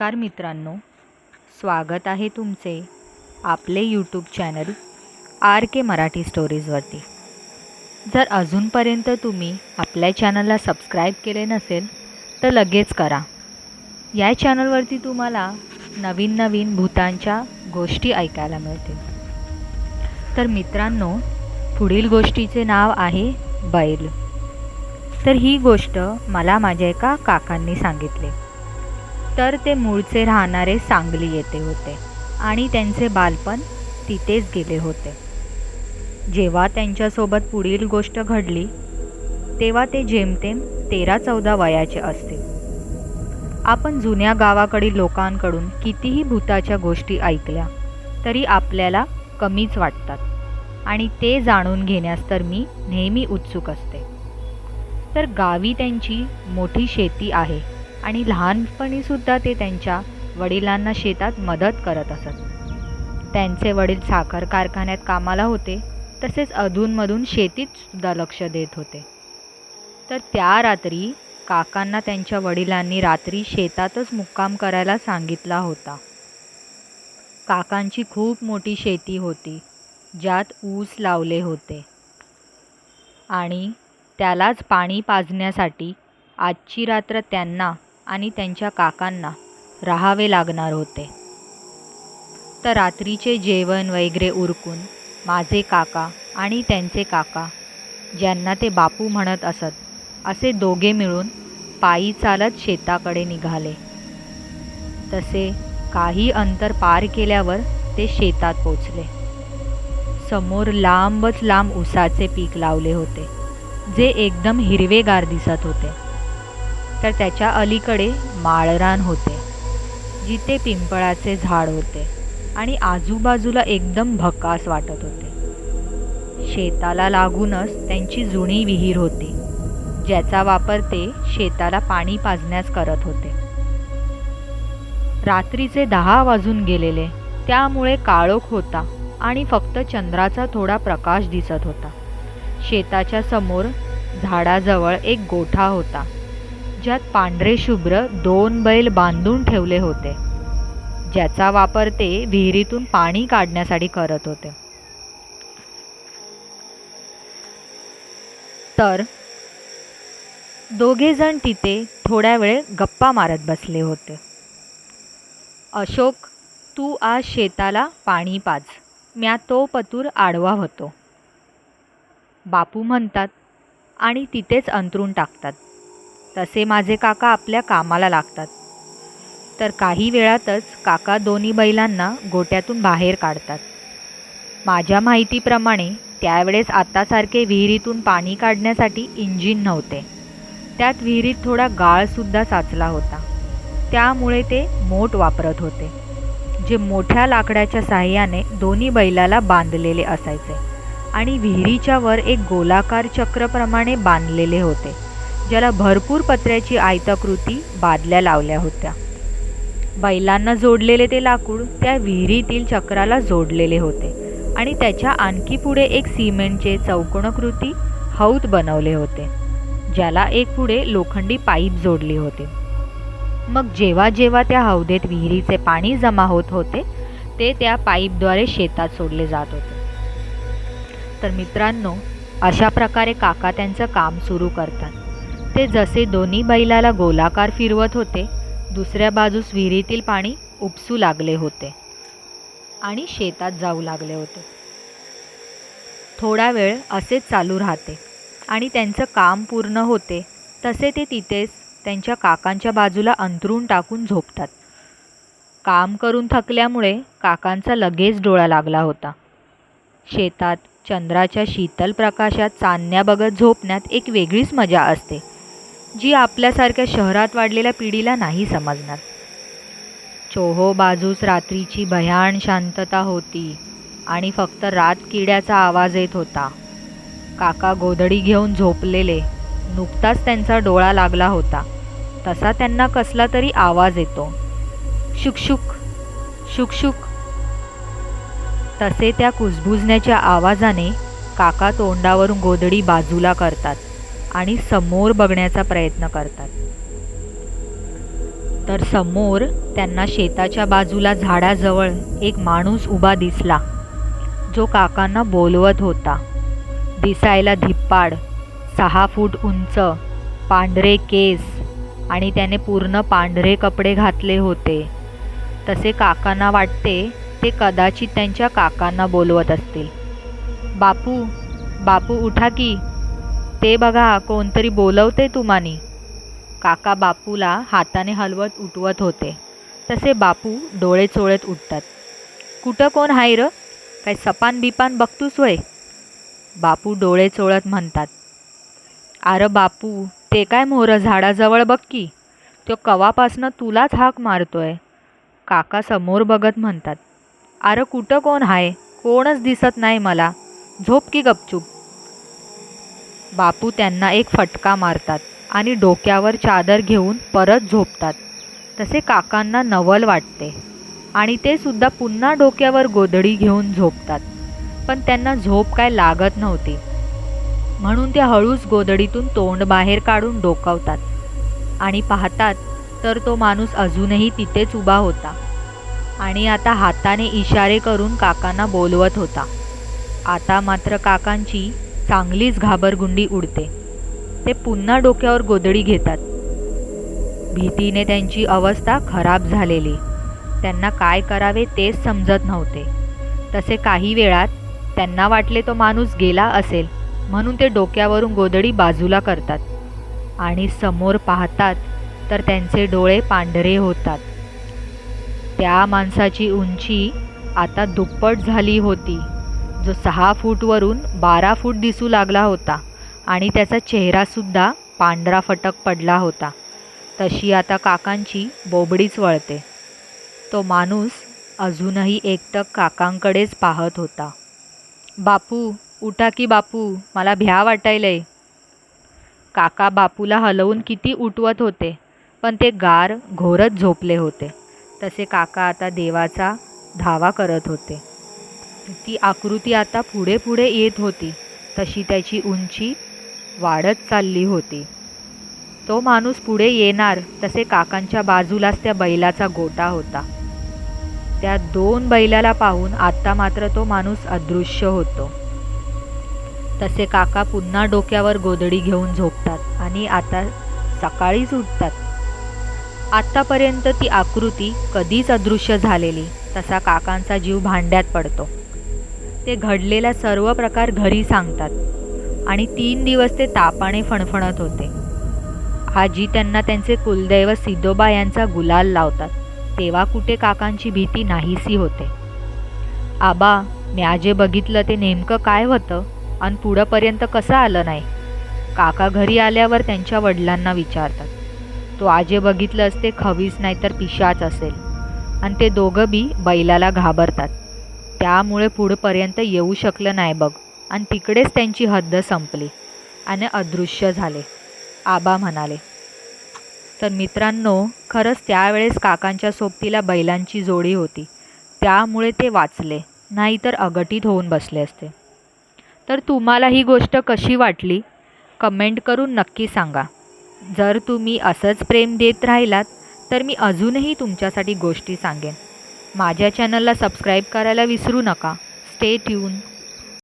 नमस्कार मित्रांनो, स्वागत आहे तुमचे आपले यूट्यूब चॅनल आर के मराठी स्टोरीजवरती. जर अजूनपर्यंत तुम्ही आपल्या चॅनलला सबस्क्राईब केले नसेल तर लगेच करा. या चॅनलवरती तुम्हाला नवीन नवीन भूतांच्या गोष्टी ऐकायला मिळतील. तर मित्रांनो, पुढील गोष्टीचे नाव आहे बैल. तर ही गोष्ट मला माझ्या एका काकांनी सांगितली. तर ते मूळचे राहणारे सांगली येथे होते आणि त्यांचे बालपण तिथेच गेले होते. जेव्हा त्यांच्यासोबत पुढील गोष्ट घडली तेव्हा ते जेमतेम 13-14 वयाचे असतील. आपण जुन्या गावाकडील लोकांकडून कितीही भूताच्या गोष्टी ऐकल्या तरी आपल्याला कमीच वाटतात आणि ते जाणून घेण्यास तर मी नेहमी उत्सुक असते. तर गावी त्यांची मोठी शेती आहे आणि लहानपणीसुद्धा ते त्यांच्या वडिलांना शेतात मदत करत असत. त्यांचे वडील साखर कारखान्यात कामाला होते, तसेच अधूनमधून शेतीत सुद्धा लक्ष देत होते. तर त्या रात्री काकांना त्यांच्या वडिलांनी रात्री शेतातच मुक्काम करायला सांगितला होता. काकांची खूप मोठी शेती होती, ज्यात ऊस लावले होते आणि त्यालाच पाणी पाजण्यासाठी आजची रात्र त्यांना आणि त्यांच्या काकांना राहावे लागणार होते. तर रात्रीचे जेवण वगैरे उरकून माझे काका आणि त्यांचे काका, ज्यांना ते बापू म्हणत असत, असे दोघे मिळून पायी चालत शेताकडे निघाले. तसे काही अंतर पार केल्यावर ते शेतात पोचले. समोर लांबच लांब ऊसाचे पीक लावले होते, जे एकदम हिरवेगार दिसत होते. तर त्याच्या अलीकडे माळरान होते, जिथे पिंपळाचे झाड होते आणि आजूबाजूला एकदम भकास वाटत होते. शेताला लागूनच त्यांची जुनी विहीर होती, ज्याचा वापर ते शेताला पाणी पाजण्यास करत होते. रात्रीचे 10 वाजून गेलेले, त्यामुळे काळोख होता आणि फक्त चंद्राचा थोडा प्रकाश दिसत होता. शेताच्या समोर झाडाजवळ एक गोठा होता, ज्यात पांढरे शुभ्र 2 बैल बांधून ठेवले होते, ज्याचा वापर ते विहिरीतून पाणी काढण्यासाठी करत होते. तर दोघे जण तिथे थोड्या वेळ गप्पा मारत बसले होते. अशोक, तू आज शेताला पाणी पाज, म्या तो पतूर आडवा होतो, बापू म्हणतात आणि तिथेच अंथरूण टाकतात. तसे माझे काका आपल्या कामाला लागतात. तर काही वेळातच काका दोन्ही बैलांना गोट्यातून बाहेर काढतात. माझ्या माहितीप्रमाणे त्यावेळेस आतासारखे विहिरीतून पाणी काढण्यासाठी इंजिन नव्हते. त्यात विहिरीत थोडा गाळसुद्धा साचला होता, त्यामुळे ते मोट वापरत होते, जे मोठ्या लाकडाच्या साहाय्याने दोन्ही बैलाला बांधलेले असायचे आणि विहिरीच्या वर एक गोलाकार चक्रप्रमाणे बांधलेले होते, ज्याला भरपूर पत्र्याची आयताकृती बादल्या लावल्या होत्या. बैलांना जोडलेले ते लाकूड त्या विहिरीतील चक्राला जोडलेले होते आणि त्याच्या आणखी पुढे एक सिमेंटचे चौकोनाकृती हौद बनवले होते, ज्याला एक पुढे लोखंडी पाईप जोडली होती. मग जेव्हा जेव्हा त्या हौदेत विहिरीचे पाणी जमा होत होते ते त्या पाईपद्वारे शेतात सोडले जात होते. तर मित्रांनो, अशा प्रकारे काका त्यांचं काम सुरू करतात. ते जसे दोन्ही बैलाला गोलाकार फिरवत होते, दुसऱ्या बाजूस विहिरीतील पाणी उपसू लागले होते आणि शेतात जाऊ लागले होते. थोडा वेळ असेच चालू राहते आणि त्यांचं काम पूर्ण होते तसे ते तिथेच त्यांच्या काकांच्या बाजूला अंथरूण टाकून झोपतात. काम करून थकल्यामुळे काकांचा लगेच डोळा लागला होता. शेतात चंद्राच्या शीतल प्रकाशात चांदण्या बघत झोपण्यात एक वेगळीच मजा असते, जी आपल्यासारख्या शहरात वाढलेल्या पिढीला नाही समजणार. चोहो बाजूस रात्रीची भयान शांतता होती आणि फक्त रातकिड्याचा आवाज येत होता. काका गोधडी घेऊन झोपलेले. नुकताच त्यांचा डोळा लागला होता तसा त्यांना कसला तरी आवाज येतो, शुकशुक शुकशुक. तसे त्या कुजबुजण्याच्या आवाजाने काका तोंडावरून गोधडी बाजूला करतात आणि समोर बघण्याचा प्रयत्न करतात. तर समोर त्यांना शेताच्या बाजूला झाडाजवळ एक माणूस उभा दिसला, जो काकांना बोलवत होता. दिसायला धिप्पाड, 6 फूट उंच, पांढरे केस आणि त्याने पूर्ण पांढरे कपडे घातले होते. तसे काकांना वाटते ते कदाचित त्यांच्या काकांना बोलवत असतील. बापू, बापू उठा की, ते बघा कोणतरी बोलवते तुम्हानी. काका बापूला हाताने हलवत उठवत होते. तसे बापू डोळे चोळत उठतात. कुठं कोण हाय र? काय सपान बिपान बघतूस वय? बापू डोळे चोळत म्हणतात. अरे बापू, ते काय मोहरं झाडाजवळ बघ की, तो कवापासनं तुलाच हाक मारतोय. काका समोर बघत म्हणतात. अरे कुठं कोण हाय? कोणच दिसत नाही मला. झोप की गपचूप. बापू त्यांना एक फटका मारतात आणि डोक्यावर चादर घेऊन परत झोपतात. तसे काकांना नवल वाटते आणि ते सुद्धा पुन्हा डोक्यावर गोधडी घेऊन झोपतात. पण त्यांना झोप काय लागत नव्हती, म्हणून ते हळूच गोधडीतून तोंड बाहेर काढून डोकावतात आणि पाहतात तर तो माणूस अजूनही तिथेच उभा होता आणि आता हाताने इशारे करून काकांना बोलवत होता. आता मात्र काकांची चांगलीच घाबरगुंडी उडते. ते पुन्हा डोक्यावर गोधडी घेतात. भीतीने त्यांची अवस्था खराब झालेली. त्यांना काय करावे तेच समजत नव्हते. तसे काही वेळात त्यांना वाटले तो माणूस गेला असेल, म्हणून ते डोक्यावरून गोधडी बाजूला करतात आणि समोर पाहतात तर त्यांचे डोळे पांढरे होतात. त्या माणसाची उंची आता दुप्पट झाली होती, जो 6 फूटवरून 12 फूट दिसू लागला होता आणि त्याचा चेहरासुद्धा पांढरा फटक पडला होता. तशी आता काकांची बोबडीच वळते. तो माणूस अजूनही एकटक काकांकडेच पाहत होता. बापू उठा की बापू, मला भ्या वाटायलंय. काका बापूला हलवून किती उठवत होते, पण ते गार घोरत झोपले होते. तसे काका आता देवाचा धावा करत होते. ती आकृती आता पुढे पुढे येत होती, तशी त्याची उंची वाढत चालली होती. तो माणूस पुढे येणार तसे काकांच्या बाजूलाच त्या बैलाचा गोटा होता. त्या 2 बैलाला पाहून आता मात्र तो माणूस अदृश्य होतो. तसे काका पुन्हा डोक्यावर गोधडी घेऊन झोपतात आणि आता सकाळीच उठतात. आत्तापर्यंत ती आकृती कधीच अदृश्य झालेली, तसा काकांचा जीव भांड्यात पडतो. ते घडलेला सर्व प्रकार घरी सांगतात आणि 3 दिवस ते तापाने फणफणत होते. आजी त्यांना त्यांचे कुलदैवत सिद्धोबा यांचा गुलाल लावतात, तेव्हा कुठे काकांची भीती नाहीसी होते. आबा, म्या जे बघितलं ते नेमकं काय होतं आणि पुढंपर्यंत कसं आलं नाही? काका घरी आल्यावर त्यांच्या वडिलांना विचारतात. तो आजे बघितलंच ते खवीस नाही तर पिशाच असेल आणि ते दोघं बी बैलाला घाबरतात. त्यामुळे पुढंपर्यंत येऊ शकलं नाही बघ आणि तिकडेच त्यांची हद्द संपली आणि अदृश्य झाले, आबा म्हणाले. तर मित्रांनो, खरंच त्यावेळेस काकांच्या सोबतीला बैलांची जोडी होती, त्यामुळे ते वाचले, नाहीतर अघटित होऊन बसले असते. तर तुम्हाला ही गोष्ट कशी वाटली कमेंट करून नक्की सांगा. जर तुम्ही असंच प्रेम देत राहिलात तर मी अजूनही तुमच्यासाठी गोष्टी सांगेन. माझ्या चॅनलला सबस्क्राईब करायला विसरू नका. Stay tune.